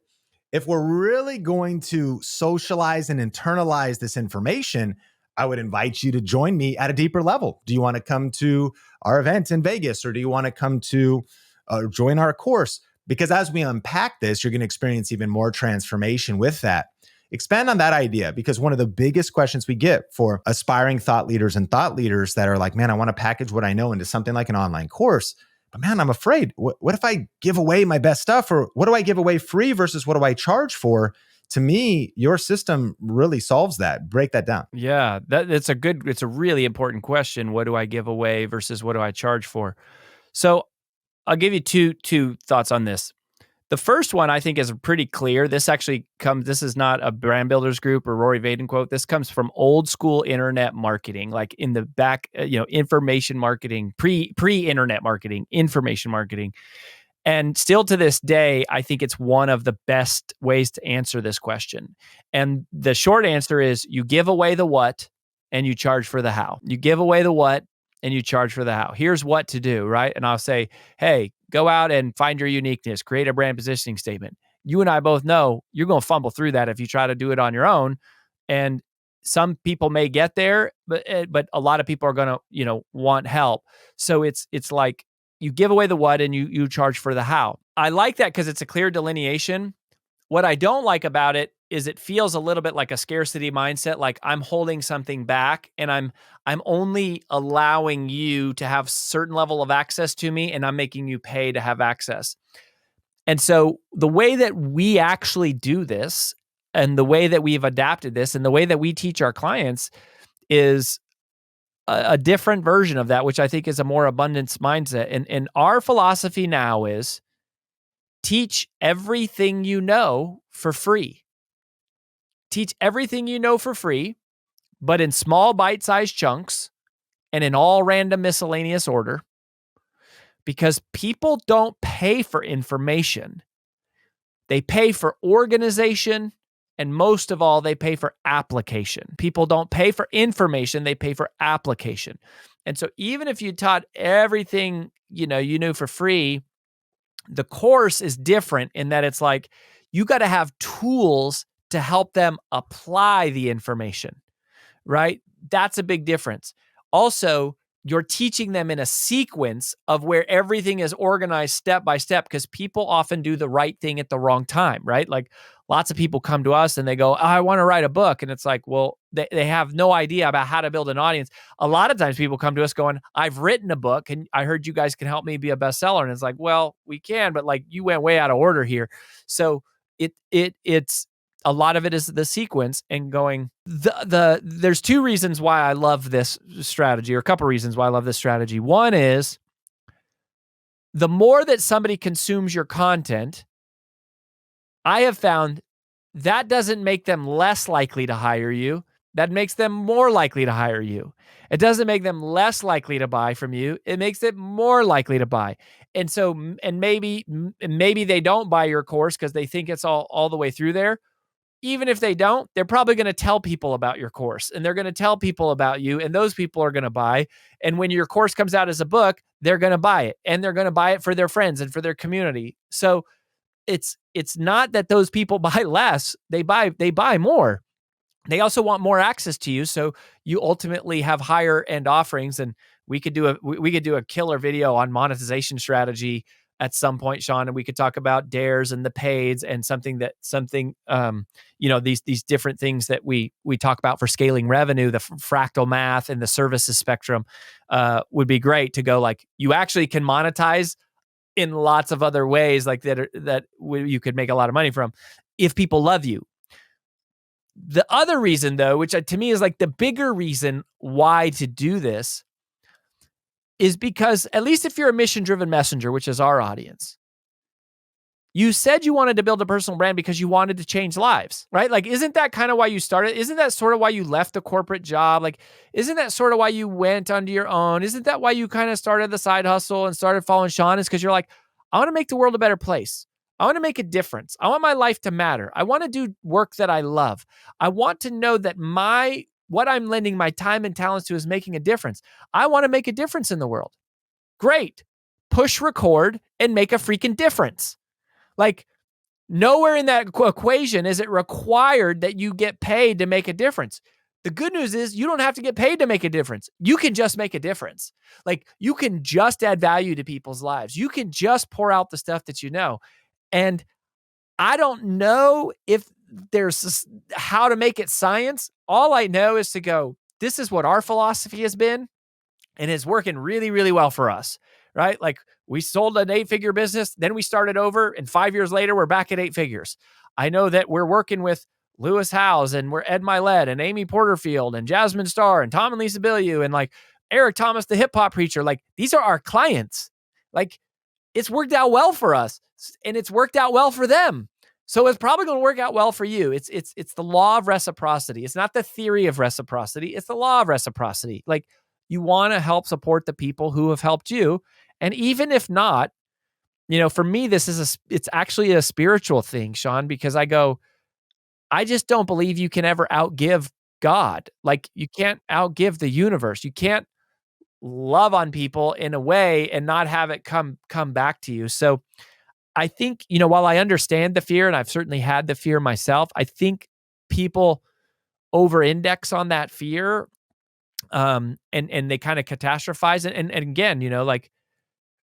If we're really going to socialize and internalize this information, I would invite you to join me at a deeper level. Do you want to come to our event in Vegas, or do you want to come to join our course? Because as we unpack this, you're going to experience even more transformation with that. Expand on that idea, because one of the biggest questions we get for aspiring thought leaders and thought leaders that are like, man, I want to package what I know into something like an online course. But man, I'm afraid. What if I give away my best stuff? Or what do I give away free versus what do I charge for? To me, your system really solves that. Break that down. Yeah, it's a really important question. What do I give away versus what do I charge for? So I'll give you two thoughts on this. The first one I think is pretty clear. This is not a Brand Builders Group or Rory Vaden quote. This comes from old school internet marketing, like in the back, information marketing, pre-internet marketing, information marketing. And still to this day, I think it's one of the best ways to answer this question. And the short answer is you give away the what and you charge for the how. You give away the what and you charge for the how. Here's what to do, right? And I'll say, hey, go out and find your uniqueness, create a brand positioning statement. You and I both know you're going to fumble through that if you try to do it on your own. And some people may get there, but a lot of people are going to, want help. So it's like, you give away the what and you charge for the how. I like that because it's a clear delineation. What I don't like about it is it feels a little bit like a scarcity mindset, like I'm holding something back and I'm only allowing you to have certain level of access to me and I'm making you pay to have access. And so the way that we actually do this and the way that we've adapted this and the way that we teach our clients is a different version of that, which I think is a more abundance mindset. And our philosophy now is teach everything you know for free. Teach everything you know for free, but in small bite-sized chunks and in all random miscellaneous order, because people don't pay for information. They pay for organization, and most of all, they pay for application. People don't pay for information, they pay for application. And so even if you taught everything, you knew for free, the course is different in that it's like you got to have tools to help them apply the information, right? That's a big difference. Also, you're teaching them in a sequence of where everything is organized step by step, because people often do the right thing at the wrong time, right? Like lots of people come to us and they go, oh, I want to write a book. And it's like, well, they have no idea about how to build an audience. A lot of times people come to us going, I've written a book and I heard you guys can help me be a bestseller. And it's like, well, we can, but like you went way out of order here. So it's a lot of it is the sequence and going, there's two reasons why I love this strategy, or a couple reasons why I love this strategy. One is the more that somebody consumes your content, I have found that doesn't make them less likely to hire you. That makes them more likely to hire you. It doesn't make them less likely to buy from you. It makes it more likely to buy. And so, and maybe they don't buy your course because they think it's all the way through there. Even if they don't, they're probably going to tell people about your course and they're going to tell people about you, and those people are going to buy. And when your course comes out as a book, they're going to buy it, and they're going to buy it for their friends and for their community. So it's not that those people buy less, they buy more. They also want more access to you, so you ultimately have higher end offerings. And we could do a killer video on monetization strategy at some point, Sean, and we could talk about dares and the paids and these different things that we talk about for scaling revenue, the fractal math and the services spectrum would be great to go like, you actually can monetize in lots of other ways like that you could make a lot of money from if people love you. The other reason though, which to me is like the bigger reason why to do this, is because at least if you're a mission-driven messenger, which is our audience, you said you wanted to build a personal brand because you wanted to change lives, right? Like, isn't that kind of why you started? Isn't that sort of why you left the corporate job? Like, isn't that sort of why you went onto your own? Isn't that why you kind of started the side hustle and started following Sean? Is because you're like, I want to make the world a better place. I want to make a difference. I want my life to matter. I want to do work that I love. I want to know that what I'm lending my time and talents to is making a difference. I want to make a difference in the world. Great. Push record and make a freaking difference. Like, nowhere in that equation is it required that you get paid to make a difference. The good news is you don't have to get paid to make a difference. You can just make a difference. Like you can just add value to people's lives. You can just pour out the stuff that you know. And I don't know if there's how to make it science. All I know is to go, this is what our philosophy has been, and it's working really, really well for us, right? Like we sold an 8-figure business, then we started over, and 5 years later, we're back at 8 figures. I know that we're working with Lewis Howes, and we're Ed Milet, and Amy Porterfield, and Jasmine Starr, and Tom and Lisa Bilyeu, and like Eric Thomas, the hip hop preacher. Like these are our clients. Like it's worked out well for us, and it's worked out well for them. So it's probably going to work out well for you. It's the law of reciprocity. It's not the theory of reciprocity. It's the law of reciprocity. Like you want to help support the people who have helped you. And even if not, for me, it's actually a spiritual thing, Sean, because I just don't believe you can ever outgive God. Like you can't outgive the universe. You can't love on people in a way and not have it come back to you. So I think, while I understand the fear, and I've certainly had the fear myself, I think people over-index on that fear, and they kind of catastrophize it. And again, like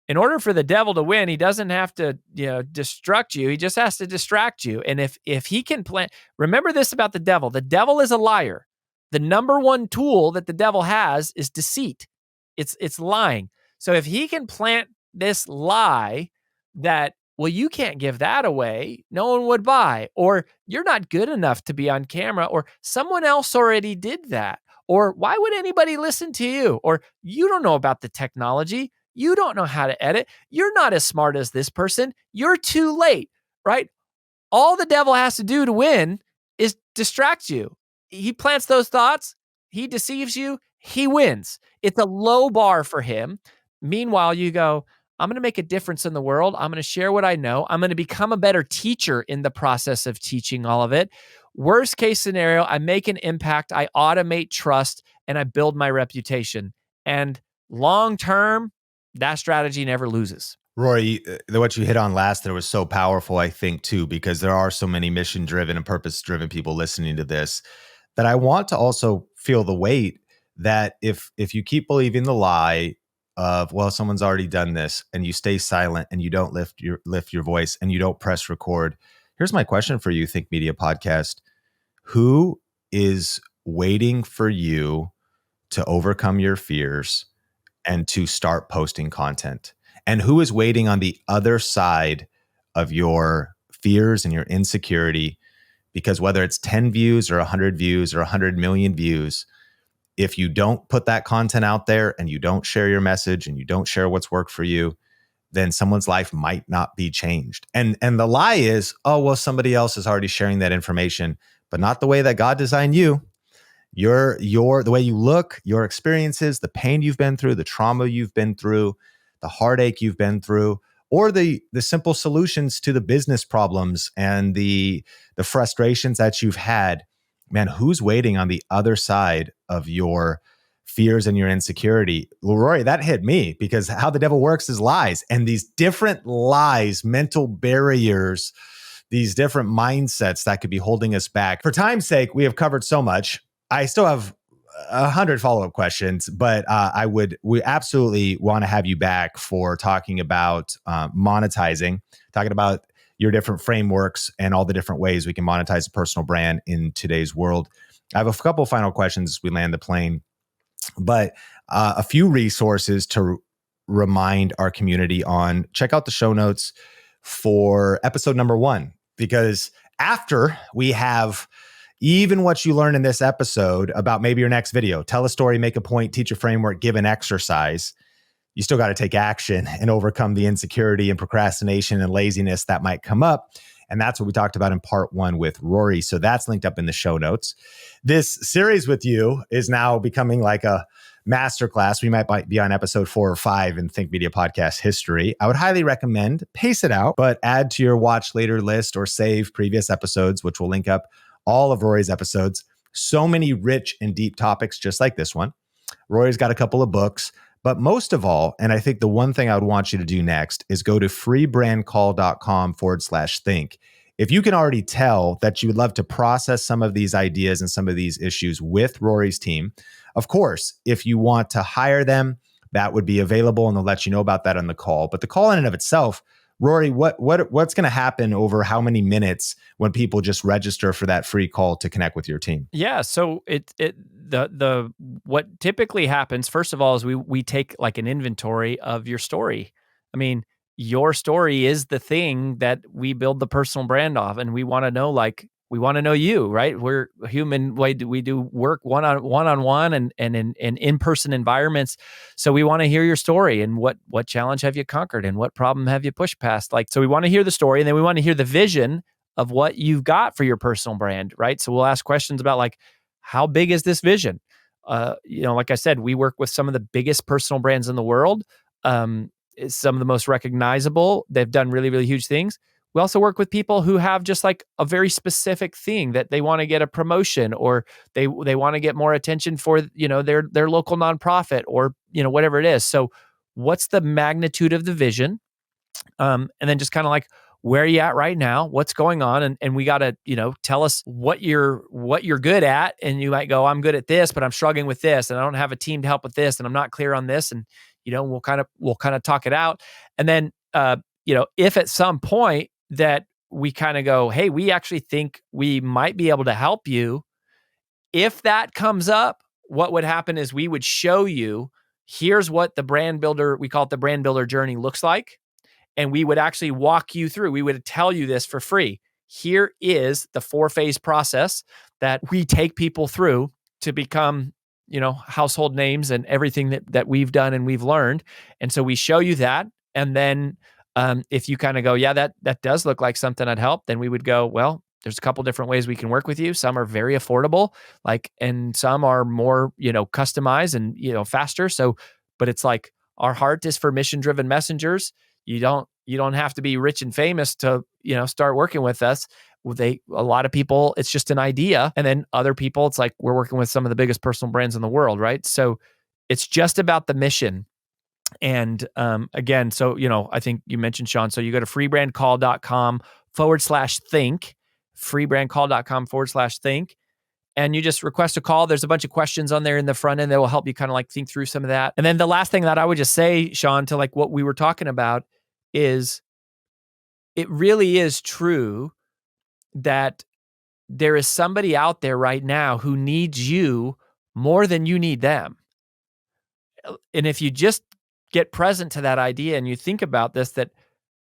in order for the devil to win, he doesn't have to, destruct you. He just has to distract you. And if he can remember this about the devil is a liar. The number one tool that the devil has is deceit. It's lying. So if he can plant this lie that, well, you can't give that away, no one would buy, or you're not good enough to be on camera, or someone else already did that, or why would anybody listen to you, or you don't know about the technology, you don't know how to edit, you're not as smart as this person, you're too late, right? All the devil has to do to win is distract you. He plants those thoughts, he deceives you, he wins. It's a low bar for him. Meanwhile, you go, I'm going to make a difference in the world. I'm going to share what I know. I'm going to become a better teacher in the process of teaching all of it. Worst case scenario, I make an impact, I automate trust, and I build my reputation. And long term, that strategy never loses. Rory, what you hit on last there was so powerful, I think, too, because there are so many mission-driven and purpose-driven people listening to this that I want to also feel the weight that if you keep believing the lie of, well, someone's already done this, and you stay silent and you don't lift your voice and you don't press record. Here's my question for you, Think Media Podcast. Who is waiting for you to overcome your fears and to start posting content? And who is waiting on the other side of your fears and your insecurity? Because whether it's 10 views or 100 views or 100 million views, if you don't put that content out there and you don't share your message and you don't share what's worked for you, then someone's life might not be changed. And the lie is, oh, well, somebody else is already sharing that information, but not the way that God designed you. The way you look, your experiences, the pain you've been through, the trauma you've been through, the heartache you've been through, or the simple solutions to the business problems and the frustrations that you've had. Man, who's waiting on the other side of your fears and your insecurity? Rory, that hit me because how the devil works is lies, and these different lies, mental barriers, these different mindsets that could be holding us back. For time's sake, we have covered so much. I still have 100 follow-up questions, but we absolutely want to have you back for talking about monetizing, talking about your different frameworks and all the different ways we can monetize a personal brand in today's world. I have a couple of final questions as we land the plane, but a few resources to remind our community on. Check out the show notes for episode number 1, because after we have even what you learn in this episode about maybe your next video, tell a story, make a point, teach a framework, give an exercise, you still got to take action and overcome the insecurity and procrastination and laziness that might come up. And that's what we talked about in part 1 with Rory. So that's linked up in the show notes. This series with you is now becoming like a masterclass. We might be on episode 4 or 5 in Think Media Podcast history. I would highly recommend pace it out, but add to your watch later list or save previous episodes, which will link up all of Rory's episodes. So many rich and deep topics, just like this one. Rory's got a couple of books, but most of all, and I think the one thing I would want you to do next is go to freebrandcall.com/think. if you can already tell that you would love to process some of these ideas and some of these issues with Rory's team, of course, if you want to hire them, that would be available, and they'll let you know about that on the call. But the call in and of itself, Rory, what's going to happen over how many minutes when people just register for that free call to connect with your team? Yeah, so the what typically happens, first of all, is we take like an inventory of your story. I mean, your story is the thing that we build the personal brand off, and we want to know, like, we want to know you, right? We're human. We do work one on one and in in-person environments. So we want to hear your story and what challenge have you conquered and what problem have you pushed past? Like, so we want to hear the story, and then we want to hear the vision of what you've got for your personal brand, right? So we'll ask questions about, like, how big is this vision? Like I said, we work with some of the biggest personal brands in the world. Some of the most recognizable. They've done really, really huge things. We also work with people who have just like a very specific thing that they want to get a promotion, or they want to get more attention for, their local nonprofit, or, whatever it is. So what's the magnitude of the vision? And then just kind of like, where are you at right now? What's going on? And we got to, tell us what you're good at. And you might go, I'm good at this, but I'm struggling with this, and I don't have a team to help with this, and I'm not clear on this. And, we'll kind of talk it out. And then, if at some point that we kind of go, hey, we actually think we might be able to help you. If that comes up, what would happen is we would show you, here's what the brand builder, we call it the brand builder journey, looks like. And we would actually walk you through. We would tell you this for free. Here is the 4-phase process that we take people through to become, household names and everything that we've done and we've learned. And so we show you that. And then if you kind of go, yeah, that does look like something I'd help, then we would go, well, there's a couple different ways we can work with you. Some are very affordable, and some are more, customized and, faster. So, but it's like, our heart is for mission-driven messengers. You don't have to be rich and famous to, start working with us. A lot of people, it's just an idea. And then other people, it's like, we're working with some of the biggest personal brands in the world, right? So it's just about the mission. And again, so, I think you mentioned, Sean, so you go to freebrandcall.com/think, freebrandcall.com/think. And you just request a call. There's a bunch of questions on there in the front end that will help you kind of like think through some of that. And then the last thing that I would just say, Sean, to like what we were talking about, is it really is true that there is somebody out there right now who needs you more than you need them. And if you just get present to that idea and you think about this, that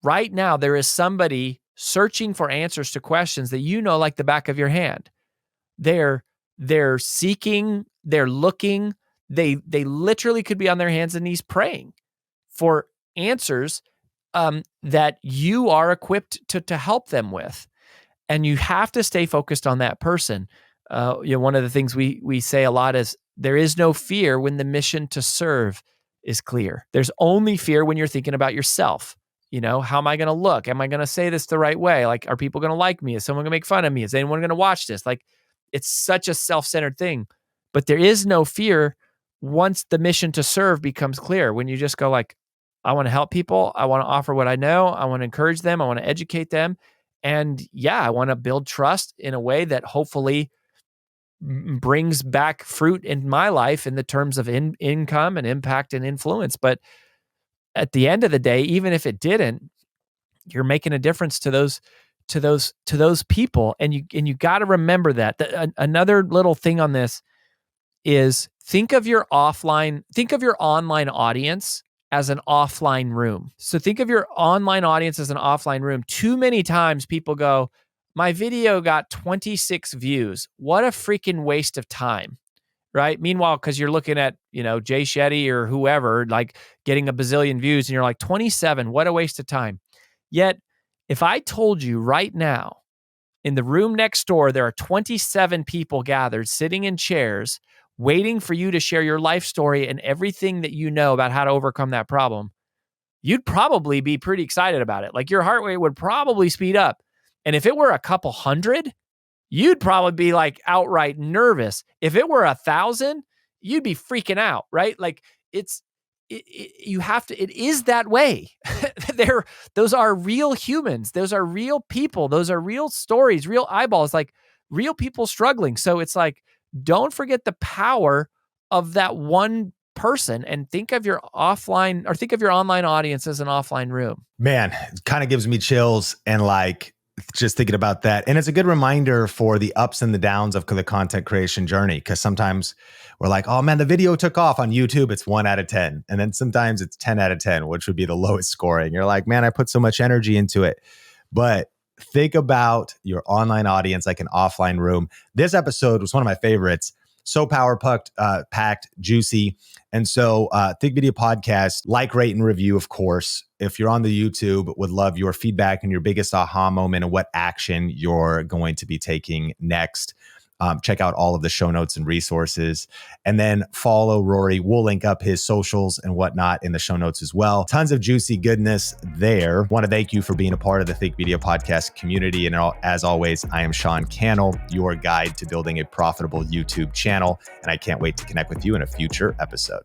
right now there is somebody searching for answers to questions that like the back of your hand. They're seeking, they're looking, they literally could be on their hands and knees praying for answers that you are equipped to help them with. And you have to stay focused on that person. One of the things we say a lot is, there is no fear when the mission to serve is clear. There's only fear when you're thinking about yourself. How am I going to look? Am I going to say this the right way? Like, are people going to like me? Is someone going to make fun of me? Is anyone going to watch this? Like, it's such a self-centered thing. But there is no fear once the mission to serve becomes clear. When you just go like, I want to help people. I want to offer what I know. I want to encourage them. I want to educate them. And yeah, I want to build trust in a way that hopefully brings back fruit in my life in the terms of income and impact and influence. But at the end of the day, even if it didn't, you're making a difference to those people. And you got to remember that. Another little thing on this is, think of your online audience as an offline room. So think of your online audience as an offline room. Too many times people go, my video got 26 views. What a freaking waste of time, right? Meanwhile, because you're looking at, Jay Shetty or whoever, like getting a bazillion views, and you're like, 27, what a waste of time. Yet, if I told you right now, in the room next door, there are 27 people gathered, sitting in chairs, waiting for you to share your life story and everything that you know about how to overcome that problem, you'd probably be pretty excited about it. Like, your heart rate would probably speed up. And if it were a couple hundred, you'd probably be like outright nervous. If it were 1,000, you'd be freaking out, right? Like, you have to, it is that way. Those are real humans. Those are real people. Those are real stories, real eyeballs, like real people struggling. So it's like, don't forget the power of that one person, and think of your offline, or think of your online audience as an offline room. Man, it kind of gives me chills, and like just thinking about that. And it's a good reminder for the ups and the downs of the content creation journey, because sometimes we're like, oh man, the video took off on YouTube. It's 1 out of 10. And then sometimes it's 10 out of 10, which would be the lowest scoring. You're like, man, I put so much energy into it. But think about your online audience like an offline room. This episode was one of my favorites. So packed, juicy. And so Think Video Podcast, like, rate, and review, of course. If you're on the YouTube, would love your feedback and your biggest aha moment and what action you're going to be taking next. Check out all of the show notes and resources, and then follow Rory. We'll link up his socials and whatnot in the show notes as well. Tons of juicy goodness there. Want to thank you for being a part of the Think Video Podcast community. And as always, I am Sean Cannell, your guide to building a profitable YouTube channel. And I can't wait to connect with you in a future episode.